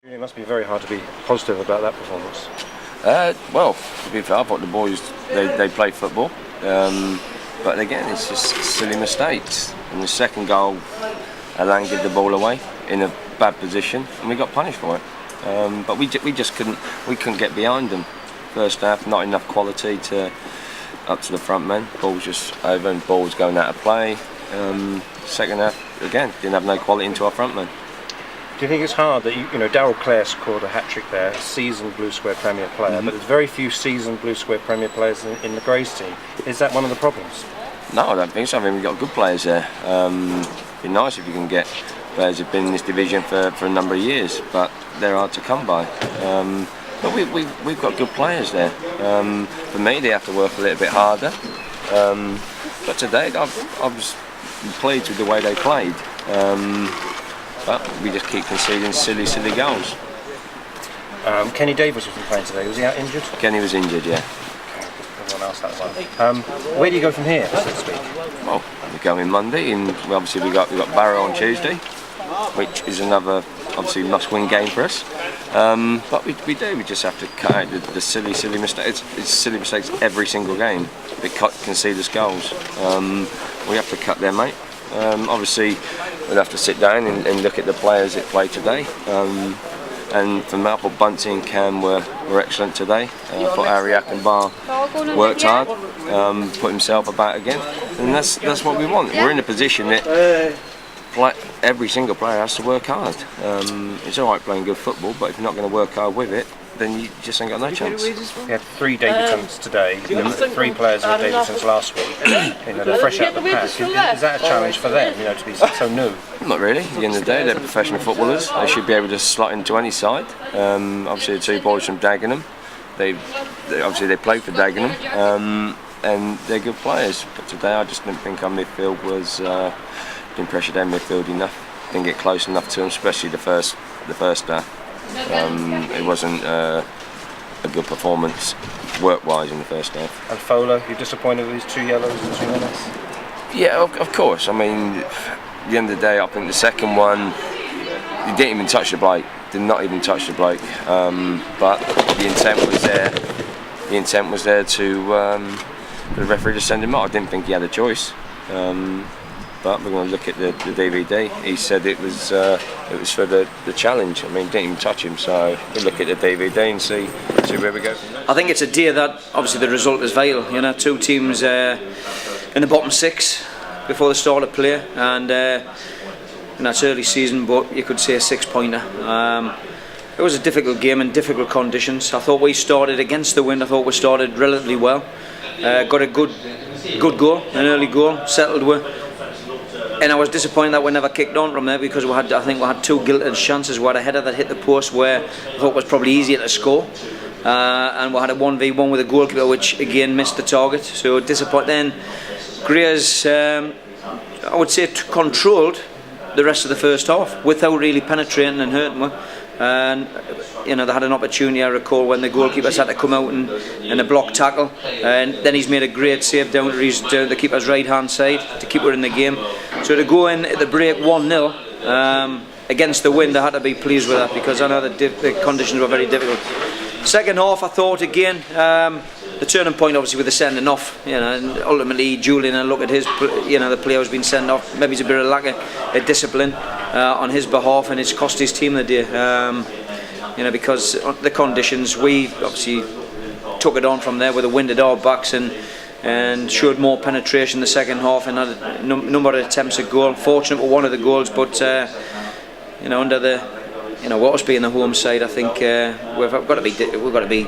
It must be very hard to be positive about that performance. Well, to be fair, I thought the boys they play football, but again, it's just silly mistakes. And the second goal, Alan gave the ball away in a bad position, and we got punished for it. But we just couldn't get behind them. First half, not enough quality up to the front men. Ball was just over, and ball was going out of play. Second half, again, didn't have no quality into our front men. Do you think it's hard that Darryl Clare scored a hat-trick there, a seasoned Blue Square Premier player, but there's very few seasoned Blue Square Premier players in the Greys team. Is that one of the problems? No, I don't think so. I mean, we've got good players there. It'd be nice if you can get players who've been in this division for a number of years, but they're hard to come by. But we've got good players there. For me, they have to work a little bit harder. But today, I was pleased with the way they played. But we just keep conceding silly goals. Kenny Davis wasn't playing today. Was he out injured? Kenny was injured, yeah. Okay, everyone else that one. Where do you go from here, so to speak? Well, we go in Monday, and obviously we got Barrow on Tuesday, which is another obviously must-win game for us. But we just have to cut out the silly mistakes. It's silly mistakes every single game that concede us goals. We have to cut them, mate. Obviously, we'll have to sit down and look at the players that played today. And for me, I thought Bunty and Cam were excellent today. I thought Ariak and Bar worked hard, put himself about again, and that's what we want. We're in a position that every single player has to work hard. It's all right playing good football, but if you're not going to work hard with it, then you just ain't got no chance. We had 3 debutants today, 3 players who had debutants last week. They're fresh out the pack. Is that a challenge for them, to be so new? Not really. At the end of the day, they're professional footballers. They should be able to slot into any side. Obviously, the 2 boys from Dagenham, they play for Dagenham, and they're good players. But today, I just didn't think our midfield was didn't pressure their midfield enough. Didn't get close enough to them, especially the first half. It wasn't a good performance work-wise in the first half. And Fowler, you're disappointed with his 2 yellows in 2 minutes? Yeah, of course. I mean, at the end of the day, I think the second one, he didn't even touch the bloke. Did not even touch the bloke. But the intent was there. The intent was there to the referee to send him out. I didn't think he had a choice. But we're going to look at the DVD. He said it was for the challenge. I mean, didn't even touch him, so we'll look at the DVD and see where we go. I think it's a day that obviously the result is vital. 2 teams in the bottom 6 before the start of play, and it's early season, but you could say a 6-pointer. It was a difficult game in difficult conditions. I thought we started against the wind. I thought we started relatively well. Got a good goal, an early goal, settled with. And I was disappointed that we never kicked on from there, because I think we had 2 gilded chances. We had a header that hit the post where I thought was probably easier to score, and we had a 1v1 with a goalkeeper which again missed the target. So disappointed. Then Greers, I would say, controlled the rest of the first half without really penetrating and hurting me. And they had an opportunity, I recall, when the goalkeepers had to come out in a block tackle, and then he's made a great save down to the keeper's right hand side to keep her in the game. So to go in at the break 1-0 against the wind, I had to be pleased with that, because I know the conditions were very difficult. Second half, I thought again, the turning point obviously with the sending off, and ultimately Julian, and look at his, the player who's been sent off. Maybe it's a bit of lack of discipline on his behalf, and it's cost his team the day. Because the conditions, we obviously took it on from there with the wind at our backs, and showed more penetration in the second half, and had a number of attempts at goal. Fortunate with one of the goals, but under the what us being the home side, I think we've got to be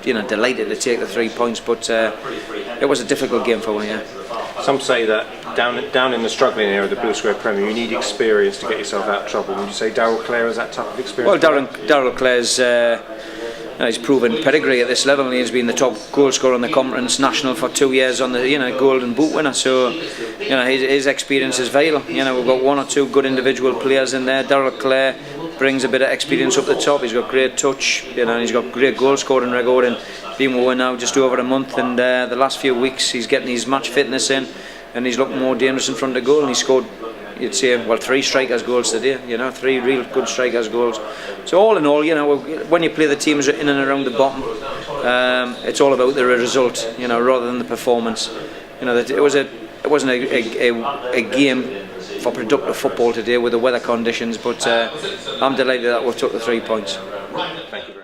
delighted to take the 3 points. But it was a difficult game for one. Yeah. Some say that down in the struggling area of the Blue Square Premier, you need experience to get yourself out of trouble. Would you say Darryl Clare has that type of experience? Well, Darryl Clare's he's proven pedigree at this level, and he's been the top goal scorer in the conference national for 2 years on the golden boot winner. So his experience is vital. We've got 1 or 2 good individual players in there. Darryl Clare brings a bit of experience up the top. He's got great touch, he's got great goal scoring record, and been with now just over a month, and the last few weeks he's getting his match fitness in, and he's looking more dangerous in front of goal, and he scored you'd say, well, 3 strikers' goals today. 3 real good strikers' goals. So all in all, when you play the teams in and around the bottom, it's all about the result, rather than the performance. It wasn't a game for productive football today with the weather conditions, but I'm delighted that we took the 3 points. Thank you very much.